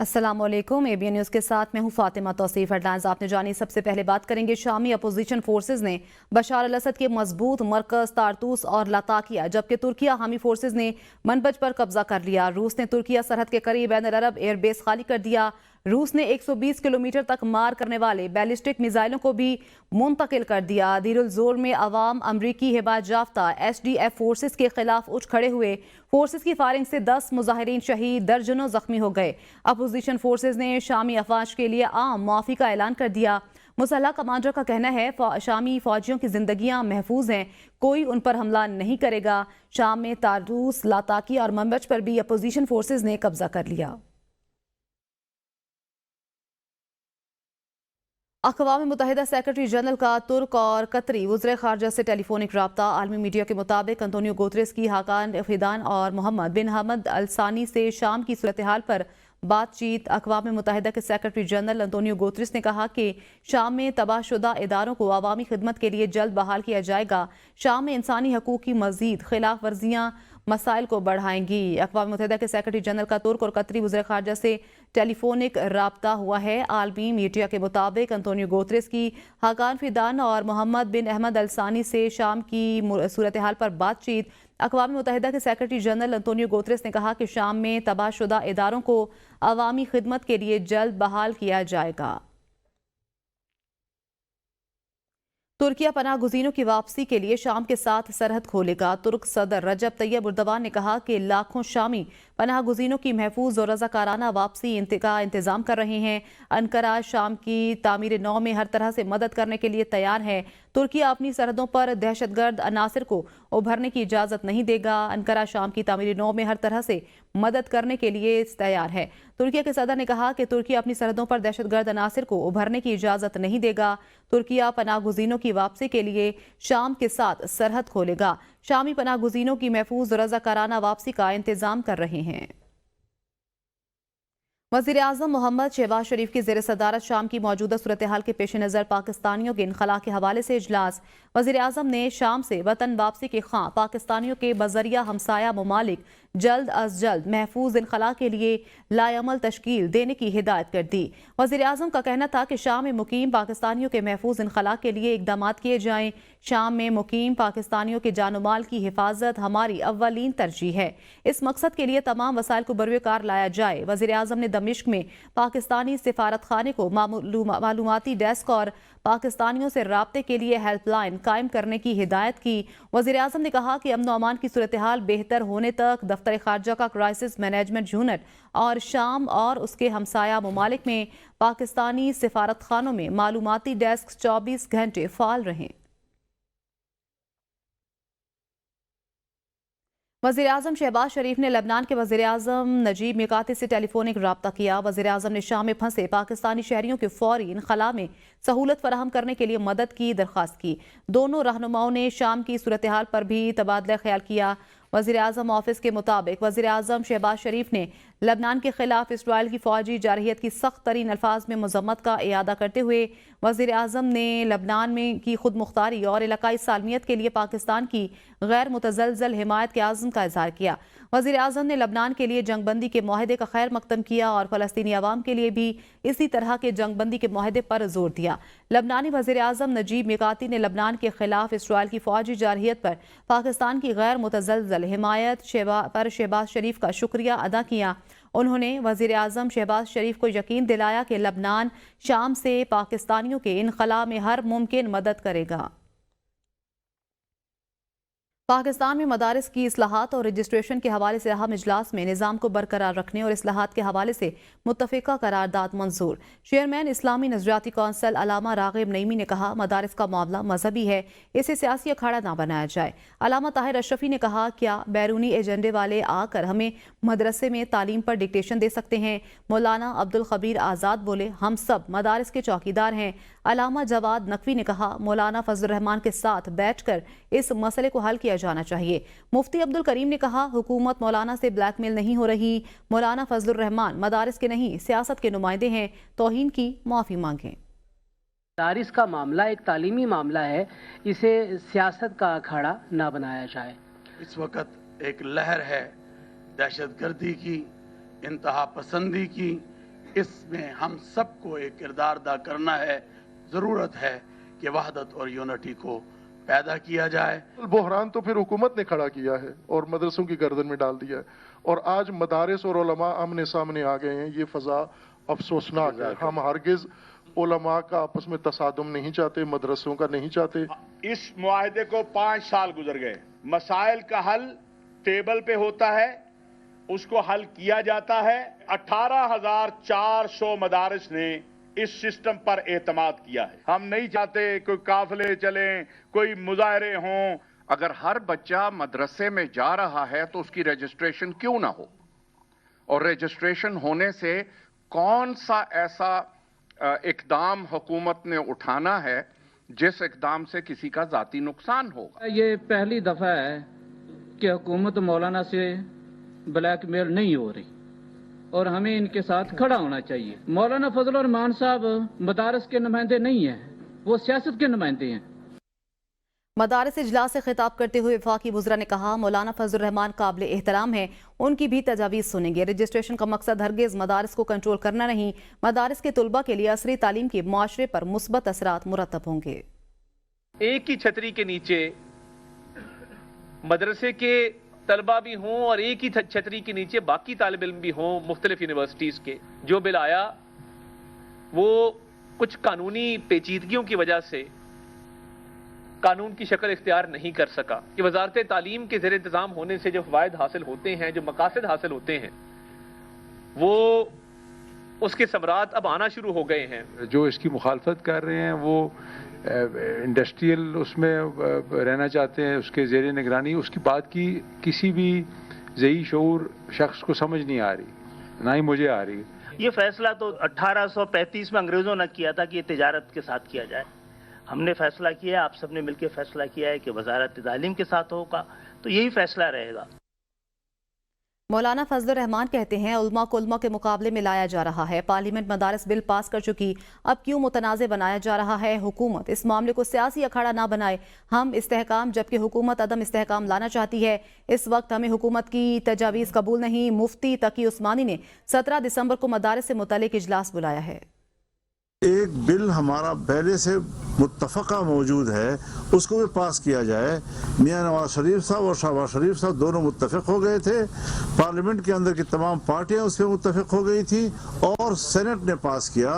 अस्सलाम वालेकुम। ABN news के साथ मैं हूं फातिमा तौसीफ। हेडलाइंस आपने जानी। सबसे पहले बात करेंगे शामी अपोजिशन फोर्सेज ने बशार अल असद के मजबूत मरकज तारतूस और लताकिया, जबकि तुर्किया हामी फोर्सेज ने मनबज पर कब्जा कर लिया। रूस ने तुर्किया सरहद के करीब बैन अल अरब एयरबेस खाली कर दिया। रूस ने 120 किलोमीटर तक मार करने वाले बैलिस्टिक मिसाइलों को भी मुंतकिल कर दिया। दीरुल जोर में अवाम अमरीकी हिबात याफ्ता SDF फोर्सेज के खिलाफ उठ खड़े हुए। फोर्सेज की फायरिंग से 10 मुजाहिरीन शहीद, दर्जनों जख्मी हो गए। अपोजिशन फोर्सेज ने शामी अफवाज के लिए आम मुआफी का ऐलान कर दिया। मुसल्ह कमांडर का कहना है शामी फौजियों की जिंदगियां महफूज हैं, कोई उन पर हमला नहीं करेगा। शाम में तारतूस, लाताकी और मंबज पर भी अपोजिशन फोर्सेज ने कब्जा कर लिया। अक़वाम मुत्तहिदा सेक्रेटरी जनरल का तुर्क और कतरी वज़ीर ख़ारजा से टेलीफोनिक रब्ता। आलमी मीडिया के मुताबिक अंतोनियो गुतरेस की हाकान फिदान और मोहम्मद बिन हमद अल सानी से शाम की सूरत हाल पर बातचीत। अक़वाम मुत्तहिदा के सेक्रेटरी जनरल अंतोनियो गुतरेस ने कहा कि शाम में तबाहशुदा इदारों को अवामी खिदमत के लिए जल्द बहाल किया जाएगा। शाम में इंसानी हकूक़ की मज़ीद खिलाफ वर्जियाँ मसाइल को बढ़ाएंगी। अक़वाम मुत्तहिदा के सेक्रेटरी जनरल का तुर्क और कतरी वज़ीर ख़ारजा से टेलीफोनिक राब्ता हुआ है। आलमी मीडिया के मुताबिक अंतोनियो गुतरेस की हाकान फिदान और मोहम्मद बिन अहमद अल सानी से शाम की सूरत हाल पर बातचीत। अक़वाम मुत्तहिदा के सेक्रेटरी जनरल अंतोनियो गुतरेस ने कहा कि शाम में तबाहशुदा इदारों को अवामी खिदमत के लिए जल्द बहाल किया जाएगा। तुर्किया पनाह गुज़ीनों की वापसी के लिए शाम के साथ सरहद खोलेगा। तुर्क सदर रजब तैयब एर्दोगान ने कहा कि लाखों शामी पनाह गुज़ीनों की महफूज और रज़ाकाराना वापसी का इंतज़ाम कर रहे हैं। अंकारा शाम की तामीर नौ में हर तरह से मदद करने के लिए तैयार है। तुर्किया अपनी सरहदों पर दहशतगर्द अनासिर को उभरने की इजाज़त नहीं देगा। अंकारा शाम की तामीर नौ में हर तरह से मदद करने के लिए तैयार है। तुर्किया के सदर ने कहा कि तुर्किया अपनी सरहदों पर दहशतगर्द अनासिर को उभरने की इजाज़त नहीं देगा। तुर्किया पनाह गुज़ीनों की वापसी के लिए शाम के साथ सरहद खोलेगा। शामी पनाह गुज़ीनों की महफूज रज़ाकाराना वापसी का इंतज़ाम कर रहे हैं। वज़ीर आज़म मोहम्मद शहबाज शरीफ की ज़ेर सदारत शाम की मौजूदा सूरत हाल के पेश नज़र पाकिस्तानियों के इनखला के हवाले से इजलास। वज़ीर आज़म ने शाम से वतन वापसी के ख्वाह पाकिस्तानियों के बज़रिया हमसाया ममालिक जल्द अज जल्द महफूज इनखला के लिए लाएअमल तश्कील देने की हिदायत कर दी। वज़ीर आज़म का कहना था कि शाम में मुकीम पाकिस्तानियों के महफूज इनखला के लिए इक़दामात किए जाएँ। शाम में मुकीम पाकिस्तानियों के जान माल की हिफाजत हमारी अव्वलीन तरजीह है। इस मकसद के लिए तमाम वसाइल को बरवेकार लाया जाए। वज़ीर आज़म ने दमिश्क में पाकिस्तानी सिफारत खाने को मालूमाती डेस्क और पाकिस्तानियों से राब्ते के लिए हेल्पलाइन कायम करने की हिदायत की। वज़ीर आज़म ने कहा कि अमन अमान की सूरत हाल बेहतर होने तक दफ्तर खारजा का क्राइसिस मैनेजमेंट यूनिट और शाम और उसके हमसाया ममालिक में पाकिस्तानी सिफारत खानों में मालूमाती डेस्क 24 घंटे फाल रहें। वज़ीर आज़म शहबाज शरीफ ने लबनान के वज़ीर आज़म नजीब मिकाती से टेलीफोनिक रब्ता किया। वज़ीर आज़म ने शाम में फंसे पाकिस्तानी शहरियों के फौरी इनखला में सहूलत फराहम करने के लिए मदद की दरख्वास्त की। दोनों रहनुमाओं ने शाम की सूरत हाल पर भी तबादला ख्याल किया। वज़ीर आज़म ऑफिस के मुताबिक वज़ीर आज़म शहबाज शरीफ ने लबनान के खिलाफ इसराइल की फौजी जारहियत की सख्त तरीन अल्फाज में मजम्मत का इयादा करते हुए वज़ीर आज़म ने लबनान में की खुद मुख्तारी और इलाकाई सालमियत के लिए पाकिस्तान की गैर मुतज़लज़ल हिमायत के आज़म का इज़हार किया। वज़ीर आज़म ने लबनान के लिए जंगबंदी के माहदे का खैर मकदम किया और फ़लस्तीनी अवाम के लिए भी इसी तरह के जंगबंदी के माहदे पर जोर दिया। लबनानी वज़ीर आज़म नजीब मिकाती ने लबनान के खिलाफ इसराइल की फौजी जारहियत पर पाकिस्तान की गैर मुतज़लज़ल हिमायत पर शहबाज शरीफ का शुक्रिया अदा किया। उन्होंने वज़ीर आज़म शहबाज शरीफ को यकीन दिलाया कि लबनान शाम से पाकिस्तानियों के इनखला में हर मुमकिन मदद करेगा। पाकिस्तान में मदारिस की इस्लाहात और रजिस्ट्रेशन के हवाले से अहम इजलास में निज़ाम को बरकरार रखने और इस्लाहात के हवाले से मुत्तफ़िका करारदाद मंजूर। चेयरमैन इस्लामी नज़रियाती कौंसिल अलामा राग़िब नईमी ने कहा मदारिस का मामला मजहबी है, इसे सियासी अखाड़ा ना बनाया जाए। अलामा ताहिर अशरफी ने कहा क्या बैरूनी एजेंडे वाले आकर हमें मदरसे में तालीम पर डिक्टेशन दे सकते हैं। मौलाना अब्दुल खबीर आज़ाद बोले हम सब मदारिस के चौकीदार हैं। अलामा जवाद नकवी ने कहा मौलाना फजल रहमान के साथ बैठकर इस मसले को हल किया जाना चाहिए। मुफ्ती अब्दुल करीम ने कहा हुकूमत मौलाना से ब्लैकमेल नहीं हो रही। मौलाना फजल रहमान मदारिस के नहीं सियासत के नुमाइंदे हैं, तौहीन की माफ़ी मांगें। मदारिस का मामला एक तालीमी मामला है, इसे सियासत का अखाड़ा ना बनाया जाए। इस वक्त एक लहर है दहशतगर्दी की, इंतहा पसंदी की, اس میں ہم سب کو ایک کردار ادا کرنا ہے. ضرورت ہے کہ وحدت اور یونٹی کو پیدا کیا جائے. بحران تو پھر حکومت نے کھڑا کیا ہے اور مدرسوں کی گردن میں ڈال دیا ہے, اور آج مدارس اور علماء آمنے سامنے آ گئے ہیں. یہ فضا افسوسناک ہے. ہم ہرگز علماء کا آپس میں تصادم نہیں چاہتے, مدرسوں کا نہیں چاہتے. اس معاہدے کو 5 سال گزر گئے. مسائل کا حل ٹیبل پہ ہوتا ہے, اس کو حل کیا جاتا ہے. 18,400 مدارس نے اس سسٹم پر اعتماد کیا ہے. ہم نہیں چاہتے کوئی قافلے چلیں, کوئی مظاہرے ہوں. اگر ہر بچہ مدرسے میں جا رہا ہے تو اس کی رجسٹریشن کیوں نہ ہو, اور رجسٹریشن ہونے سے کون سا ایسا اقدام حکومت نے اٹھانا ہے جس اقدام سے کسی کا ذاتی نقصان ہوگا. یہ پہلی دفعہ ہے کہ حکومت مولانا سے بلیک میل نہیں ہو رہی, اور ہمیں ان کے ساتھ کھڑا ہونا چاہیے. مولانا فضل الرحمان صاحب مدارس کے نمائندے نہیں ہیں, وہ سیاست کے نمائندے ہیں. مدارس اجلاس سے خطاب کرتے ہوئے وفاقی وزراء نے کہا مولانا فضل الرحمان قابل احترام ہیں, ان کی بھی تجاویز سنیں گے. رجسٹریشن کا مقصد ہرگز مدارس کو کنٹرول کرنا نہیں. مدارس کے طلباء کے لیے عصری تعلیم کے معاشرے پر مثبت اثرات مرتب ہوں گے. ایک ہی چھتری کے نیچے مدرسے کے طلباء بھی ہوں اور ایک ہی چھتری کے نیچے باقی طالب علم بھی ہوں مختلف یونیورسٹیز کے. جو بل آیا وہ کچھ قانونی پیچیدگیوں کی وجہ سے قانون کی شکل اختیار نہیں کر سکا. کہ وزارت تعلیم کے زیر انتظام ہونے سے جو فوائد حاصل ہوتے ہیں, جو مقاصد حاصل ہوتے ہیں, وہ اس کے ثمرات اب آنا شروع ہو گئے ہیں. جو اس کی مخالفت کر رہے ہیں وہ انڈسٹریل اس میں رہنا چاہتے ہیں, اس کے زیر نگرانی. اس کی بات کی کسی بھی ذہی شعور شخص کو سمجھ نہیں آ رہی, نہ ہی مجھے آ رہی. یہ فیصلہ تو 1835 میں انگریزوں نے کیا تھا کہ یہ تجارت کے ساتھ کیا جائے. ہم نے فیصلہ کیا ہے, آپ سب نے مل کے فیصلہ کیا ہے کہ وزارت تعلیم کے ساتھ ہوگا, تو یہی فیصلہ رہے گا. مولانا فضل الرحمان کہتے ہیں علماء کو علماء کے مقابلے میں لایا جا رہا ہے. پارلیمنٹ مدارس بل پاس کر چکی, اب کیوں متنازع بنایا جا رہا ہے؟ حکومت اس معاملے کو سیاسی اکھاڑا نہ بنائے. ہم استحکام جبکہ حکومت عدم استحکام لانا چاہتی ہے. اس وقت ہمیں حکومت کی تجاویز قبول نہیں. مفتی تقی عثمانی نے 17 دسمبر کو مدارس سے متعلق اجلاس بلایا ہے. ایک بل ہمارا پہلے سے متفقہ موجود ہے, اس کو بھی پاس کیا جائے. میاں نواز شریف صاحب اور شہباز شریف صاحب دونوں متفق ہو گئے تھے, پارلیمنٹ کے اندر کی تمام پارٹیاں اس پہ متفق ہو گئی تھی, اور سینٹ نے پاس کیا,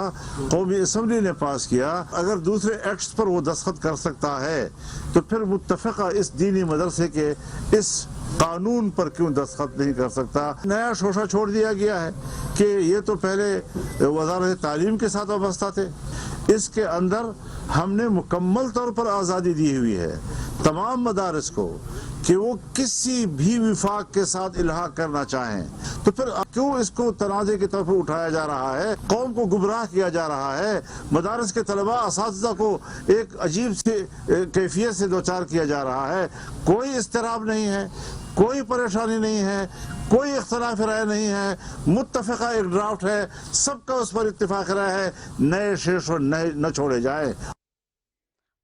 قومی اسمبلی نے پاس کیا. اگر دوسرے ایکٹس پر وہ دستخط کر سکتا ہے تو پھر متفقہ اس دینی مدرسے کے اس قانون پر کیوں دستخط نہیں کر سکتا؟ نیا شوشہ چھوڑ دیا گیا ہے کہ یہ تو پہلے وزارت تعلیم کے ساتھ وابستہ تھے. اس کے اندر ہم نے مکمل طور پر آزادی دی ہوئی ہے تمام مدارس کو کہ وہ کسی بھی وفاق کے ساتھ الحاق کرنا چاہیں. تو پھر کیوں اس کو تنازع کی طرف اٹھایا جا رہا ہے؟ قوم کو گمراہ کیا جا رہا ہے. مدارس کے طلباء اساتذہ کو ایک عجیب سی کیفیت سے دوچار کیا جا رہا ہے. کوئی اضطراب نہیں ہے, کوئی پریشانی نہیں ہے, کوئی اختلاف رائے نہیں ہے. متفقہ ایک ڈرافٹ ہے, سب کا اس پر اتفاق رائے ہے. نئے شیش نہ چھوڑے جائیں.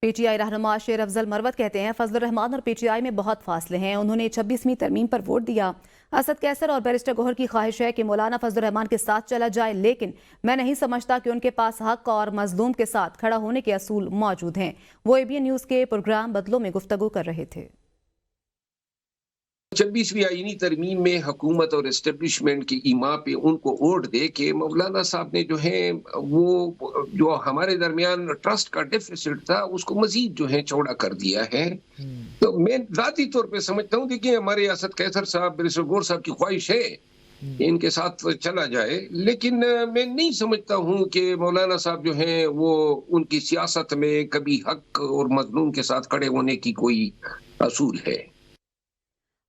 پی ٹی آئی رہنما شیر افضل مروت کہتے ہیں فضل الرحمان اور پی ٹی آئی میں بہت فاصلے ہیں. انہوں نے 26ویں ترمیم پر ووٹ دیا. اسد کیسر اور بیرسٹر گوہر کی خواہش ہے کہ مولانا فضل الرحمان کے ساتھ چلا جائے, لیکن میں نہیں سمجھتا کہ ان کے پاس حق اور مظلوم کے ساتھ کھڑا ہونے کے اصول موجود ہیں. وہ ABN نیوز کے پروگرام بدلوں میں گفتگو کر رہے تھے. 26ویں آئینی ترمیم میں حکومت اور اسٹیبلشمنٹ کی ایما پہ ان کو ووٹ دے کے مولانا صاحب نے جو ہے وہ جو ہمارے درمیان ٹرسٹ کا ڈیفیسٹ تھا اس کو مزید جو ہے چوڑا کر دیا ہے. تو میں ذاتی طور پہ سمجھتا ہوں دیکھیں ہمارے اسد کیسر صاحب, بیرسٹر گوہر صاحب کی خواہش ہے ان کے ساتھ چلا جائے, لیکن میں نہیں سمجھتا ہوں کہ مولانا صاحب جو ہیں وہ ان کی سیاست میں کبھی حق اور مظلوم کے ساتھ کھڑے ہونے کی کوئی اصول ہے.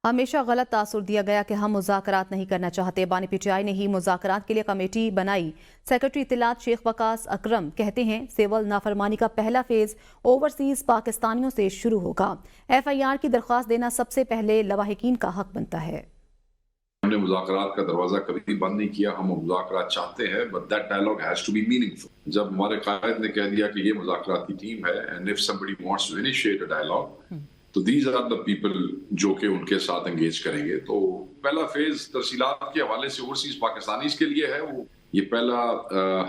ہمیشہ غلط تاثر دیا گیا کہ ہم مذاکرات نہیں کرنا چاہتے. بانی پی ٹی آئی نے ہی مذاکرات کے لیے کمیٹی بنائی. سیکرٹری اطلاعات شیخ وقاص اکرم کہتے ہیں سیول نافرمانی کا پہلا فیز اوورسیز پاکستانیوں سے شروع ہوگا. FIR کی درخواست دینا سب سے پہلے لواحقین کا حق بنتا ہے. ہم نے مذاکرات کا دروازہ کبھی بند نہیں کیا, ہم مذاکرات چاہتے ہیں, but that dialogue has to be meaningful. جب ہمارے قائد نے کہہ دیا کہ یہ مذاکراتی ٹیم ہے and if somebody wants to initiate a dialogue تو these are the people جو کہ ان کے ساتھ انگیج کریں گے. تو پہلا فیز ترسیلات کے حوالے سے اوورسیز پاکستانیز کے لیے ہے, وہ ये पहला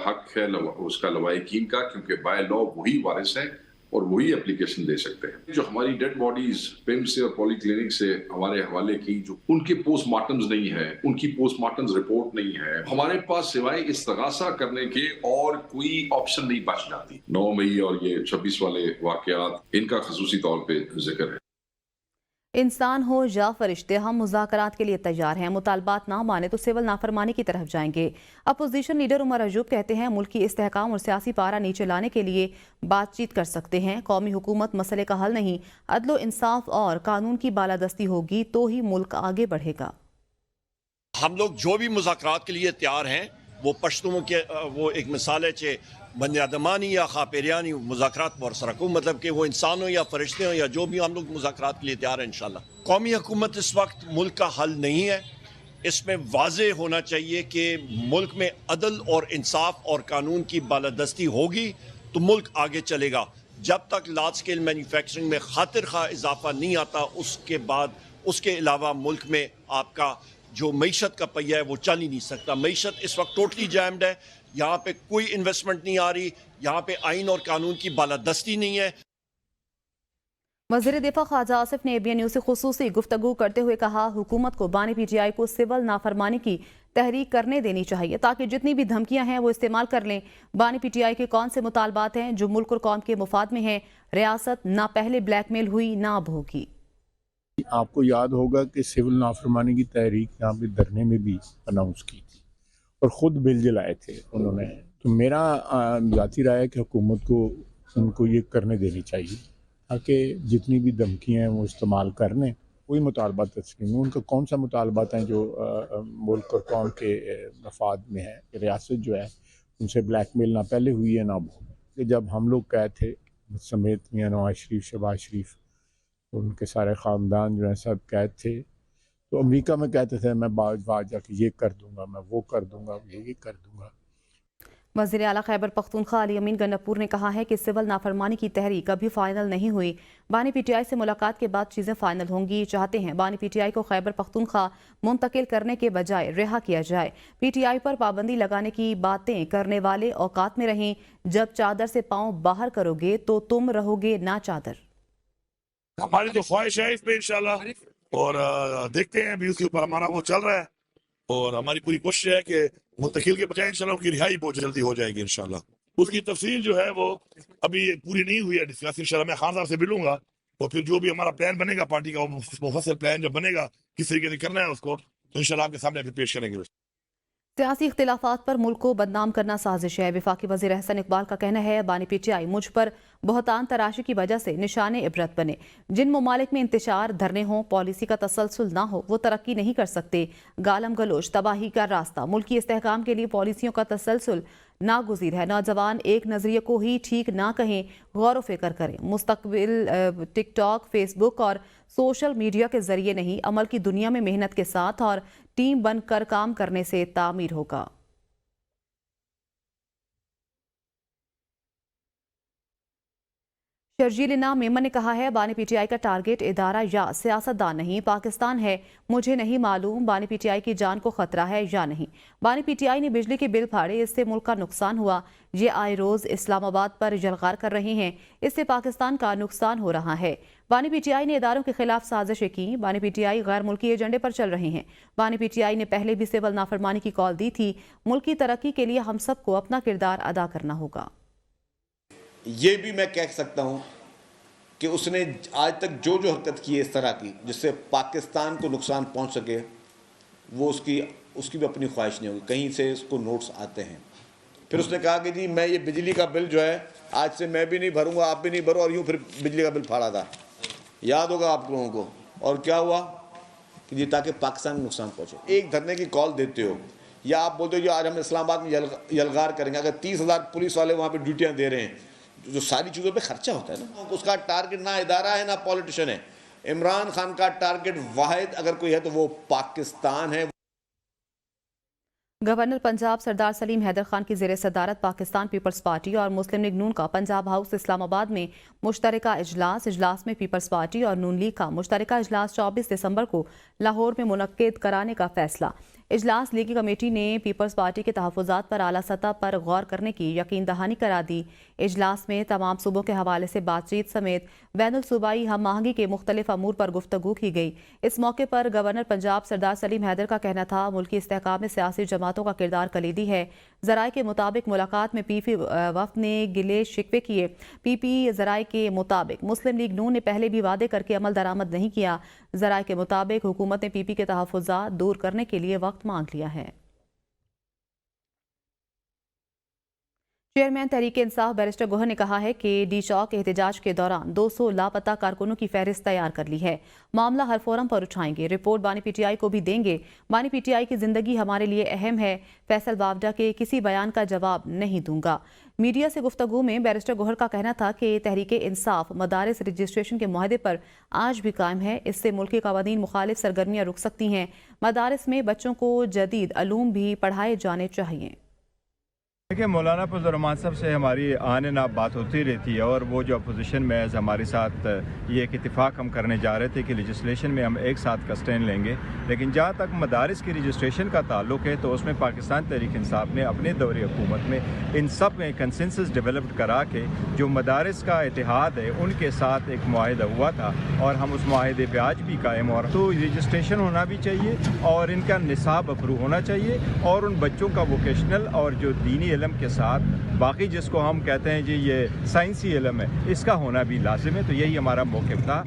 हक है उसका लवाहिकीन का, क्योंकि बाय लॉ वही वारिस है और वही एप्लीकेशन दे सकते हैं। जो हमारी डेड बॉडीज पिम से और पॉलीक्लिनिक से हमारे हवाले की, जो उनके पोस्टमार्टम्स नहीं है, उनकी पोस्टमार्टम्स रिपोर्ट नहीं है, हमारे पास सिवाय इस्तगासा करने के और कोई ऑप्शन नहीं बच जाती। 9 मई और ये 26 वाले वाकयात, इनका खसूसी तौर पे जिक्र है। इंसान हो या फरिश्ते, हम मुज़ाकरात के लिए तैयार हैं। मुतालबात ना माने तो सिविल नाफरमानी की तरफ जाएंगे। अपोजिशन लीडर उमर अयूब कहते हैं मुल्क की इस्तेहकाम और सियासी पारा नीचे लाने के लिए बातचीत कर सकते हैं। कौमी हुकूमत मसले का हल नहीं, अदलो इंसाफ और कानून की बालादस्ती होगी तो ही मुल्क आगे बढ़ेगा। हम लोग जो भी मुज़ाकरात के लिए तैयार हैं, वो पश्तुओं के वो एक मिसाल है कि बनियादमानी या खापेरियानी मुज़ाकरात बरसरकू, मतलब कि वो इंसान हो या फरिश्ते हो या जो भी, हम लोग मुज़ाकरात के लिए तैयार हैं इंशाल्लाह। कौमी हुकूमत इस वक्त मुल्क का हल नहीं है। इसमें वाज़े होना चाहिए कि मुल्क में अदल और इंसाफ और कानून की बालादस्ती होगी तो मुल्क आगे चलेगा। जब तक लार्ज स्केल मैन्युफैक्चरिंग में खातिर खा इजाफा नहीं आता, उसके बाद उसके अलावा मुल्क में आपका जो मईशत का पहिया है वो चल ही नहीं सकता। मईशत इस वक्त टोटली जैम्ड है, यहाँ पे कोई इन्वेस्टमेंट नहीं आ रही, यहाँ पे आइन और कानून की बालादस्ती नहीं है। वज़ीर दिफा ख्वाजा आसिफ ने ABN न्यूज़ से खुसूसी गुफ्तगू करते हुए कहा, हुकूमत को बानी PTI को सिविल नाफरमानी की तहरीक करने देनी चाहिए ताकि जितनी भी धमकियां हैं वो इस्तेमाल कर लें। बानी PTI के कौन से मुतालबात हैं जो मुल्क और कौम के मुफाद में हैं? रियासत ना पहले ब्लैकमेल हुई ना अब होगी। आपको याद होगा कि सिविल नाफरमानी की तहरीक यहाँ पे धरने में भी अनाउंस की थी और ख़ुद बिल जलाए थे उन्होंने। तो मेरा ज़ाती राय है कि हुकूमत को उनको ये करने देनी चाहिए ताकि जितनी भी धमकियाँ हैं वो इस्तेमाल कर लें। कोई मुतालबात तस्लीम, उनका कौन सा मुतालबात हैं जो मुल्क और कौम के मफाद में है। रियासत जो है उनसे ब्लैकमेल ना पहले हुई है ना अब हो। कि जब हम लोग कहे थे समेत मियां नवाज शरीफ, शहबाज शरीफ, उनके सारे ख़ानदान जो है सब कैद थे, तो अमेरिका में कहते थे मैं बाज जाके ये कर दूंगा, मैं वो कर दूंगा, ये कर दूंगा। वज़ीर आला खैबर पख्तूनख्वा अली अमीन गंडापुर ने कहा है कि सिविल नाफरमानी की तहरीक अभी फाइनल नहीं हुई। बानी PTI से मुलाकात के बाद चीज़ें फाइनल होंगी। चाहते हैं बानी PTI को खैबर पख्तूनख्वा मुंतकिल करने के बजाय रिहा किया जाए। PTI पर पाबंदी लगाने की बातें करने वाले औकात में रहें। जब चादर से पाँव बाहर करोगे तो तुम रहोगे ना चादर। हमारी तो ख्वाहिश है इसमें इंशाल्लाह, और देखते हैं अभी उसके ऊपर हमारा वो चल रहा है, और हमारी पूरी कोशिश है कि मुंतकिल के बजाय इंशाल्लाह उनकी रिहाई बहुत जल्दी हो जाएगी इंशाल्लाह। उसकी तफसील जो है वो अभी पूरी नहीं हुई है डिस्कस। इंशाल्लाह मैं खान साहब से मिलूंगा और फिर जो भी हमारा प्लान बनेगा पार्टी का, मुफस्सल प्लान जब बनेगा किस तरीके से करना है उसको, तो इंशाल्लाह आपके सामने फिर पेश करेंगे। सियासी इख्तिलाफात पर मुल्क को बदनाम करना साजिश है। वफाकी वज़ीर एहसन इकबाल का कहना है बानी PTI मुझ पर बहुतान तराशी की वजह से निशाने इबरत बने। जिन ममालिक में इंतशार, धरने हों, पॉलिसी का तसलसल ना हो, वो तरक्की नहीं कर सकते। गालम गलोच तबाही का रास्ता। मुल्क की इस्तेहकाम के लिए पॉलिसियों का तसलसल नागुज़ीर है। नौजवान एक नज़रिए को ही ठीक ना कहें, गौर व फिक्र करें। मुस्तकबिल टिकटॉक, फेसबुक और सोशल मीडिया के जरिए नहीं, अमल की दुनिया में मेहनत के साथ और टीम बनकर काम करने से तामीर होगा। शर्जील इनाम मेमन ने कहा है बानी PTI का टारगेट इदारा या सियासतदान नहीं, पाकिस्तान है। मुझे नहीं मालूम बानी PTI की जान को खतरा है या नहीं। बानी PTI ने बिजली के बिल फाड़े, इससे मुल्क का नुकसान हुआ। ये आए रोज इस्लामाबाद पर जलगार कर रहे हैं, इससे पाकिस्तान का नुकसान हो रहा है। बानी PTI ने इदारों के खिलाफ साजिशें की। बानी PTI गैर मुल्की एजेंडे पर चल रहे हैं। बानी PTI ने पहले भी सिविल नाफरमानी की कॉल दी थी। मुल्क की तरक्की के लिए हम सबको अपना किरदार अदा करना होगा। ये भी मैं कह सकता हूँ कि उसने आज तक जो जो हरकत की है इस तरह की जिससे पाकिस्तान को नुकसान पहुँच सके, वो उसकी भी अपनी ख्वाहिश नहीं होगी। कहीं से उसको नोट्स आते हैं। फिर उसने कहा कि जी मैं ये बिजली का बिल जो है आज से मैं भी नहीं भरूंगा, आप भी नहीं भरो, और यूँ फिर बिजली का बिल फाड़ा था, याद होगा आप लोगों को। और क्या हुआ कि जी ताकि पाकिस्तान को नुकसान पहुँचे। एक धरने की कॉल देते हो या आप बोलते हो जी आज हम इस्लामाबाद में यलगार करेंगे, अगर 30,000 पुलिस वाले वहाँ पर ड्यूटियाँ दे रहे हैं, जो सारी चीज़ों पे खर्चा होता है ना, उसका टारगेट ना इदारा है ना पॉलिटिशियन है। इमरान खान का टारगेट वाहिद अगर कोई है तो वो पाकिस्तान है। گورنر پنجاب سردار سلیم حیدر خان کی زیر صدارت پاکستان پیپلز پارٹی اور مسلم لیگ نون کا پنجاب ہاؤس اسلام آباد میں مشترکہ اجلاس میں پیپلز پارٹی اور نون لیگ کا مشترکہ اجلاس 24 دسمبر کو لاہور میں منعقد کرانے کا فیصلہ۔ اجلاس لیگی کمیٹی نے پیپلز پارٹی کے تحفظات پر اعلیٰ سطح پر غور کرنے کی یقین دہانی کرا دی۔ اجلاس میں تمام صوبوں کے حوالے سے بات چیت سمیت بین الصوبائی ہم آہنگی کے مختلف امور پر گفتگو کی گئی۔ اس موقع پر گورنر پنجاب سردار سلیم حیدر کا کہنا تھا ملکی استحکام میں سیاسی جماعتوں کا کردار کلیدی ہے۔ ذرائع کے مطابق ملاقات میں پی پی وفد نے گلے شکوے کیے۔ پی پی ذرائع کے مطابق مسلم لیگ نون نے پہلے بھی وعدے کر کے عمل درآمد نہیں کیا۔ ذرائع کے مطابق حکومت نے پی پی کے تحفظات دور کرنے کے لیے وقت مانگ لیا ہے۔ چیئرمین تحریک انصاف بیرسٹر گوہر نے کہا ہے کہ ڈی چوک احتجاج کے دوران 200 لاپتہ کارکنوں کی فہرست تیار کر لی ہے۔ معاملہ ہر فورم پر اٹھائیں گے، رپورٹ بانی پی ٹی آئی کو بھی دیں گے۔ بانی پی ٹی آئی کی زندگی ہمارے لیے اہم ہے، فیصل باوڈا کے کسی بیان کا جواب نہیں دوں گا۔ میڈیا سے گفتگو میں بیرسٹر گوہر کا کہنا تھا کہ تحریک انصاف مدارس رجسٹریشن کے معاہدے پر آج بھی قائم ہے، اس سے ملکی قوانین مخالف سرگرمیاں رک سکتی ہیں۔ مدارس میں بچوں کو جدید علوم بھی پڑھائے جانے چاہیے۔ دیکھیں، مولانا فضل الرحمان صاحب سے ہماری آن اینڈ آف بات ہوتی رہتی ہے، اور وہ جو اپوزیشن میں ہمارے ساتھ یہ ایک اتفاق ہم کرنے جا رہے تھے کہ لیجسلیشن میں ہم ایک ساتھ کا اسٹینڈ لیں گے، لیکن جہاں تک مدارس کی رجسٹریشن کا تعلق ہے تو اس میں پاکستان تحریک انصاف نے اپنے دور حکومت میں ان سب میں کنسنسس ڈیولپڈ کرا کے جو مدارس کا اتحاد ہے ان کے ساتھ ایک معاہدہ ہوا تھا، اور ہم اس معاہدے پہ آج بھی قائم اور تو رجسٹریشن ہونا بھی چاہیے اور ان کا نصاب اپروو ہونا چاہیے، اور ان بچوں کا ووکیشنل اور جو دینی علم کے ساتھ باقی جس کو ہم کہتے ہیں جی یہ سائنسی علم ہے اس کا ہونا بھی لازم ہے۔ تو یہی ہمارا موقف تھا۔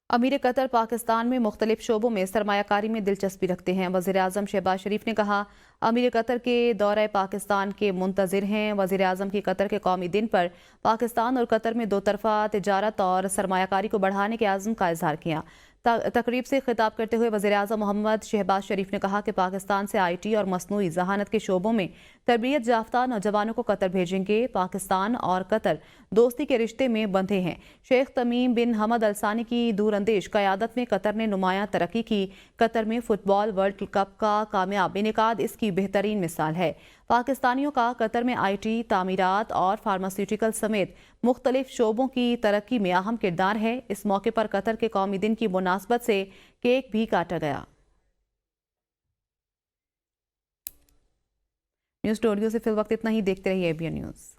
امیر قطر پاکستان میں مختلف شعبوں میں سرمایہ کاری میں دلچسپی رکھتے ہیں۔ وزیر اعظم شہباز شریف نے کہا امیر قطر کے دورہ پاکستان کے منتظر ہیں۔ وزیر اعظم کی قطر کے قومی دن پر پاکستان اور قطر میں دو طرفہ تجارت اور سرمایہ کاری کو بڑھانے کے عزم کا اظہار کیا۔ تقریب سے خطاب کرتے ہوئے وزیر اعظم محمد شہباز شریف نے کہا کہ پاکستان سے آئی ٹی اور مصنوعی ذہانت کے شعبوں میں تربیت یافتہ نوجوانوں کو قطر بھیجیں گے۔ پاکستان اور قطر دوستی کے رشتے میں بندھے ہیں۔ شیخ تمیم بن حمد الثانی کی دور اندیش قیادت میں قطر نے نمایاں ترقی کی۔ قطر میں فٹ بال ورلڈ کپ کا کامیاب انعقاد اس کی بہترین مثال ہے۔ پاکستانیوں کا قطر میں آئی ٹی، تعمیرات اور فارماسیوٹیکل سمیت مختلف شعبوں کی ترقی میں اہم کردار ہے۔ اس موقع پر قطر کے قومی دن کی مناسبت سے کیک بھی کاٹا گیا۔ نیوز اسٹوڈیو سے فی الوقت اتنا ہی، دیکھتے رہیے ABN نیوز۔